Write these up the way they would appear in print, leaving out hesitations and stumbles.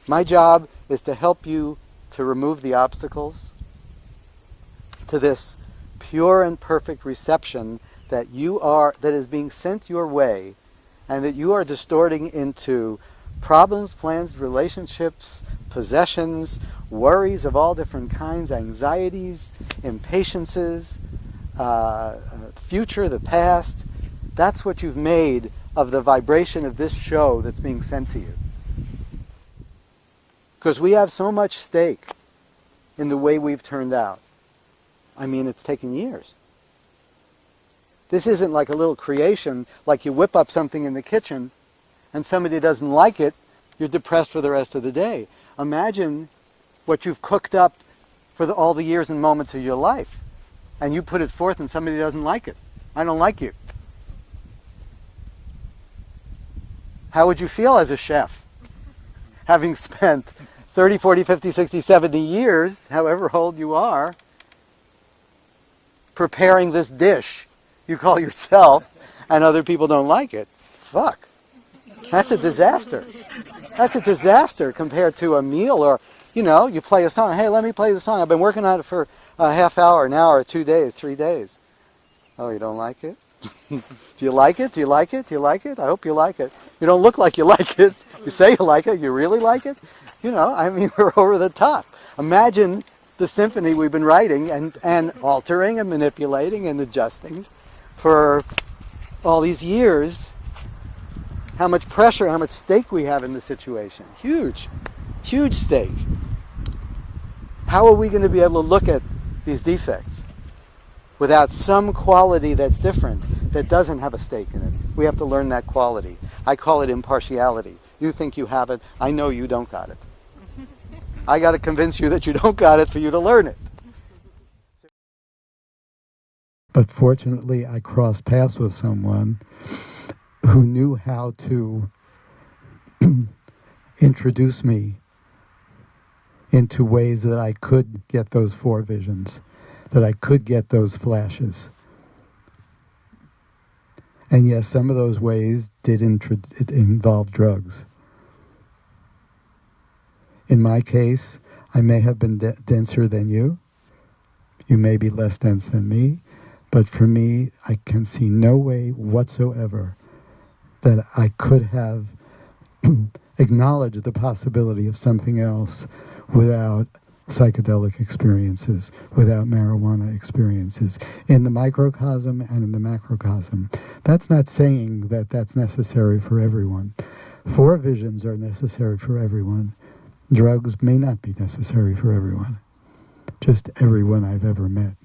My job is to help you to remove the obstacles to this pure and perfect reception that is being sent your way, and that you are distorting into problems, plans, relationships, possessions, worries of all different kinds, anxieties, impatiences, future, the past. That's what you've made of the vibration of this show that's being sent to you. Because we have so much stake in the way we've turned out. I mean, it's taken years. This isn't like a little creation, like you whip up something in the kitchen and somebody doesn't like it, you're depressed for the rest of the day. Imagine what you've cooked up for all the years and moments of your life, and you put it forth and somebody doesn't like it. I don't like you. How would you feel as a chef? Having spent 30, 40, 50, 60, 70 years, however old you are, preparing this dish you call yourself, and other people don't like it. Fuck. That's a disaster. That's a disaster compared to a meal, or, you play a song. Hey, let me play the song. I've been working on it for a half hour, an hour, 2 days, 3 days. Oh, you don't like it? Do you like it? Do you like it? Do you like it? I hope you like it. You don't look like you like it. You say you like it. You really like it? We're over the top. Imagine the symphony we've been writing and altering and manipulating and adjusting for all these years. How much pressure, how much stake we have in the situation. Huge. Huge stake. How are we going to be able to look at these defects without some quality that's different, that doesn't have a stake in it? We have to learn that quality. I call it impartiality. You think you have it. I know you don't got it. I got to convince you that you don't got it for you to learn it. But fortunately, I crossed paths with someone who knew how to introduce me into ways that I could get those four visions, that I could get those flashes. And yes, some of those ways did involve drugs. In my case, I may have been denser than you. You may be less dense than me. But for me, I can see no way whatsoever that I could have acknowledged the possibility of something else without psychedelic experiences, without marijuana experiences, in the microcosm and in the macrocosm. That's not saying that that's necessary for everyone. Four visions are necessary for everyone. Drugs may not be necessary for everyone. Just everyone I've ever met.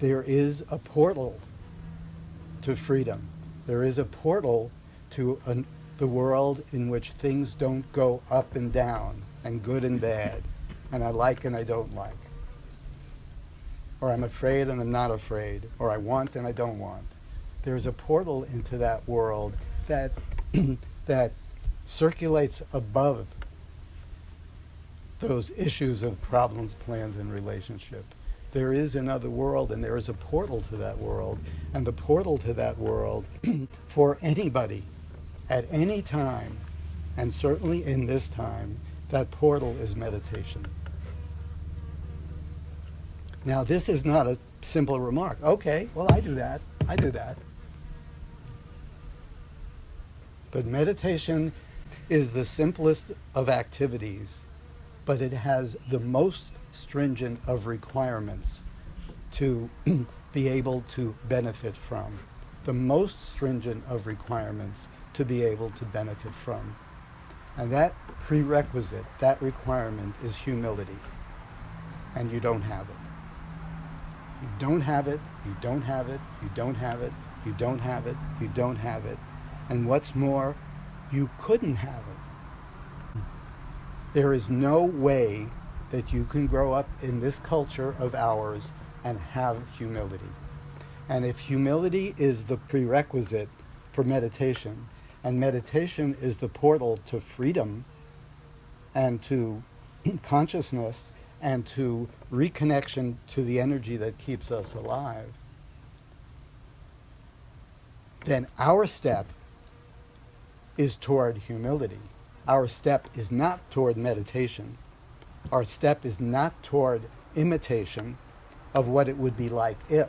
There is a portal to freedom. There is a portal to the world in which things don't go up and down and good and bad, and I like and I don't like. Or I'm afraid and I'm not afraid, or I want and I don't want. There's a portal into that world that that circulates above those issues of problems, plans, and relationship. There is another world, and there is a portal to that world. And the portal to that world, for anybody, at any time, and certainly in this time, that portal is meditation. Now, this is not a simple remark. Okay, well, I do that. I do that. But meditation is the simplest of activities, but it has the most stringent of requirements to be able to benefit from. The most stringent of requirements to be able to benefit from. And that prerequisite, that requirement is humility. And you don't have it. You don't have it, you don't have it, you don't have it, you don't have it, you don't have it. And what's more, you couldn't have it. There is no way that you can grow up in this culture of ours and have humility. And if humility is the prerequisite for meditation, and meditation is the portal to freedom, and to consciousness and to reconnection to the energy that keeps us alive, then our step is toward humility. Our step is not toward meditation. Our step is not toward imitation of what it would be like if.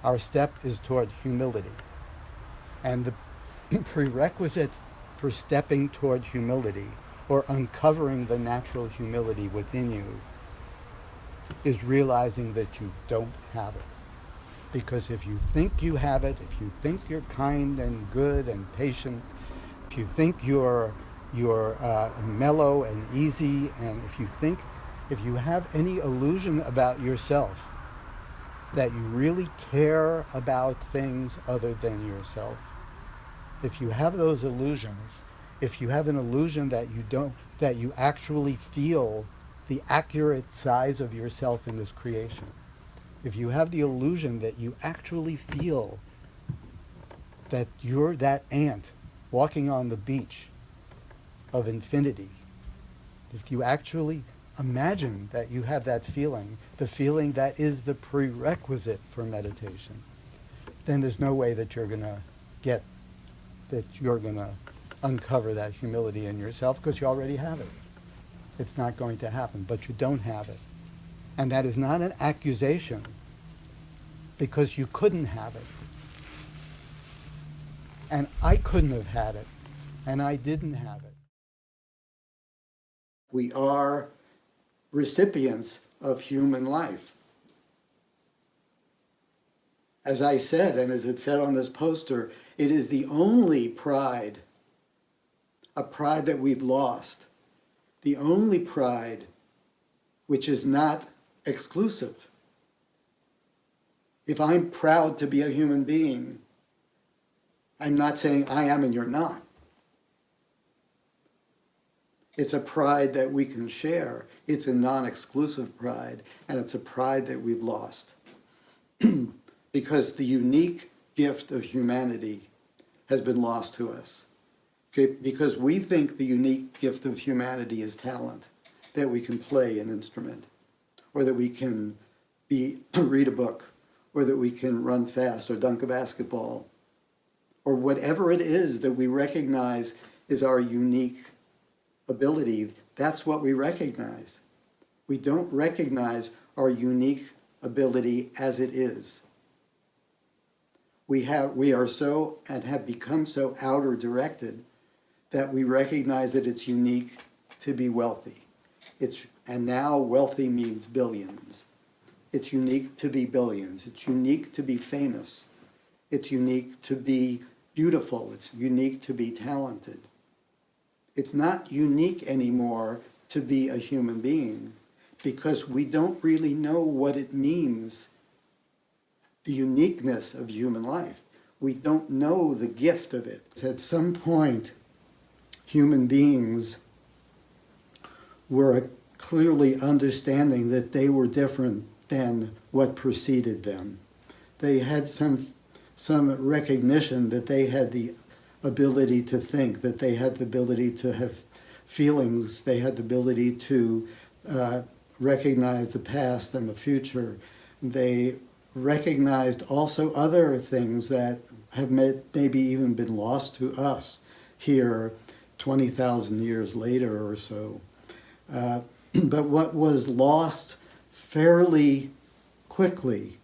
Our step is toward humility. And the prerequisite for stepping toward humility, or uncovering the natural humility within you, is realizing that you don't have it. Because if you think you have it, if you think you're kind and good and patient, if you think you're mellow and easy, and if you have any illusion about yourself, that you really care about things other than yourself, if you have those illusions, if you have an illusion that you actually feel the accurate size of yourself in this creation, if you have the illusion that you actually feel that you're that ant walking on the beach of infinity, if you actually imagine that you have that feeling, the feeling that is the prerequisite for meditation, then there's no way that you're going to uncover that humility in yourself, because you already have it. It's not going to happen, but you don't have it. And that is not an accusation, because you couldn't have it. And I couldn't have had it, and I didn't have it. We are recipients of human life. As I said, and as it said on this poster, it is the only pride, a pride that we've lost, the only pride which is not exclusive. If I'm proud to be a human being, I'm not saying I am and you're not. It's a pride that we can share. It's a non-exclusive pride, and it's a pride that we've lost. Because the unique gift of humanity has been lost to us. Okay? Because we think the unique gift of humanity is talent, that we can play an instrument, or that we can read a book, or that we can run fast or dunk a basketball, or whatever it is that we recognize is our unique ability. That's what we recognize. We don't recognize our unique ability as it is. We are so, and have become so outer directed, that we recognize that it's unique to be wealthy. And now wealthy means billions. It's unique to be billions. It's unique to be famous. It's unique to be beautiful. It's unique to be talented. It's not unique anymore to be a human being, because we don't really know what it means, the uniqueness of human life. We don't know the gift of it. At some point, human beings were clearly understanding that they were different than what preceded them. They had some recognition that they had the ability to think, that they had the ability to have feelings, they had the ability to recognize the past and the future. They recognized also other things that have maybe even been lost to us here 20,000 years later or so. But what was lost fairly quickly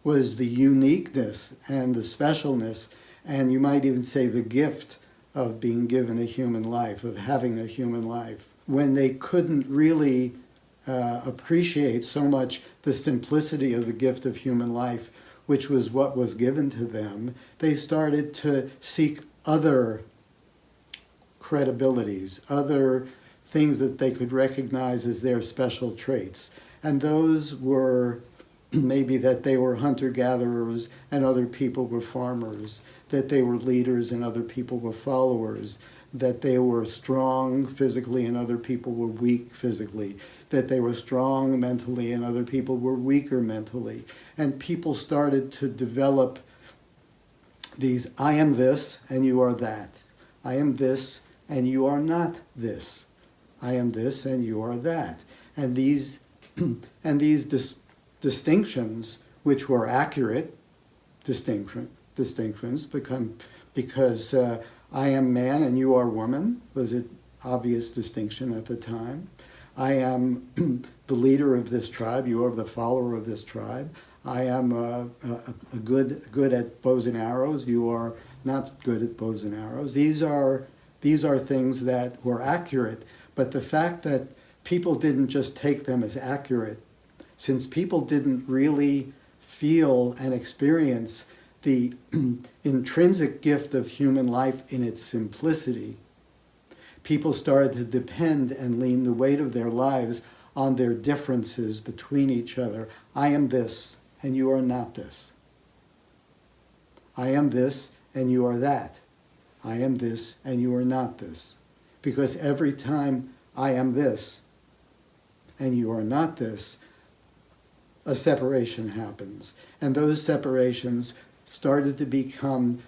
was the uniqueness and the specialness, and you might even say the gift of being given a human life, of having a human life. When they couldn't really appreciate so much the simplicity of the gift of human life, which was what was given to them, they started to seek other credibilities, other things that they could recognize as their special traits. And those were maybe that they were hunter-gatherers and other people were farmers, that they were leaders and other people were followers, that they were strong physically and other people were weak physically, that they were strong mentally and other people were weaker mentally. And people started to develop these, I am this and you are that. I am this and you are not this. I am this and you are that. And these distinctions, which were accurate distinctions, become because I am man and you are woman was an obvious distinction at the time. I am the leader of this tribe. You are the follower of this tribe. I am good at bows and arrows. You are not good at bows and arrows. These are things that were accurate. But the fact that people didn't just take them as accurate, since people didn't really feel and experience the intrinsic gift of human life in its simplicity, people started to depend and lean the weight of their lives on their differences between each other. I am this, and you are not this. I am this, and you are that. I am this, and you are not this. Because every time I am this, and you are not this, a separation happens. And those separations started to become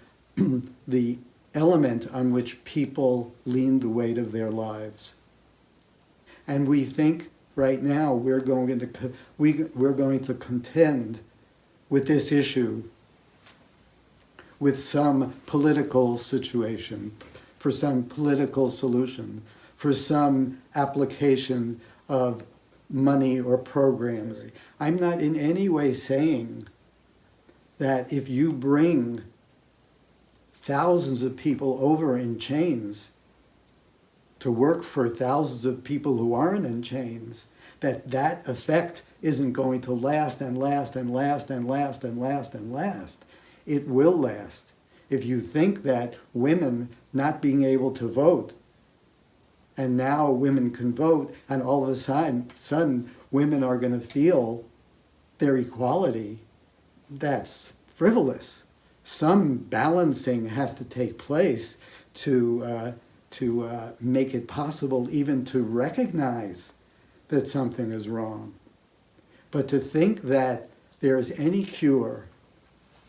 the element on which people lean the weight of their lives. And we think right now we're going to contend with this issue with some political situation, for some political solution, for some application of money or programs. I'm not in any way saying that if you bring thousands of people over in chains to work for thousands of people who aren't in chains, that effect isn't going to last and last and last and last and last and last. It will last. If you think that women not being able to vote, and now women can vote, and all of a sudden women are going to feel their equality, that's frivolous. Some balancing has to take place to make it possible even to recognize that something is wrong. But to think that there is any cure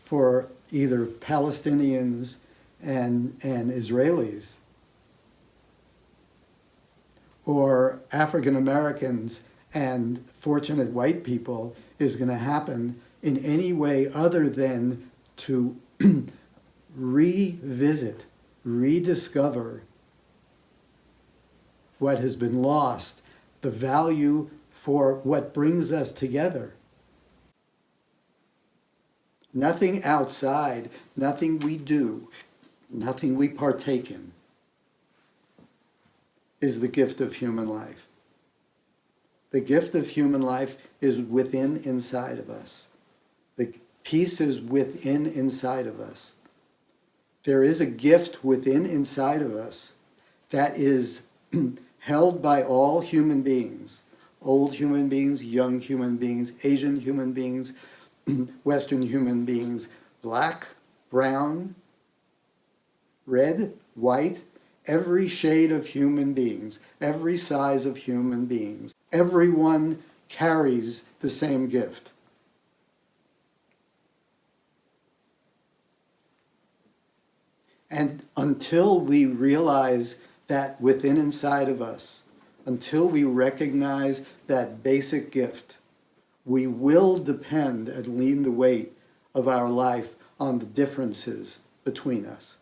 for either Palestinians and Israelis or African Americans and fortunate white people is going to happen in any way other than to revisit, rediscover what has been lost, the value for what brings us together. Nothing outside, nothing we do, nothing we partake in is the gift of human life. The gift of human life is within, inside of us. The peace is within, inside of us. There is a gift within, inside of us that is held by all human beings, old human beings, young human beings, Asian human beings, Western human beings, black, brown, red, white, every shade of human beings, every size of human beings. Everyone carries the same gift. And until we realize that within inside of us, until we recognize that basic gift, we will depend and lean the weight of our life on the differences between us.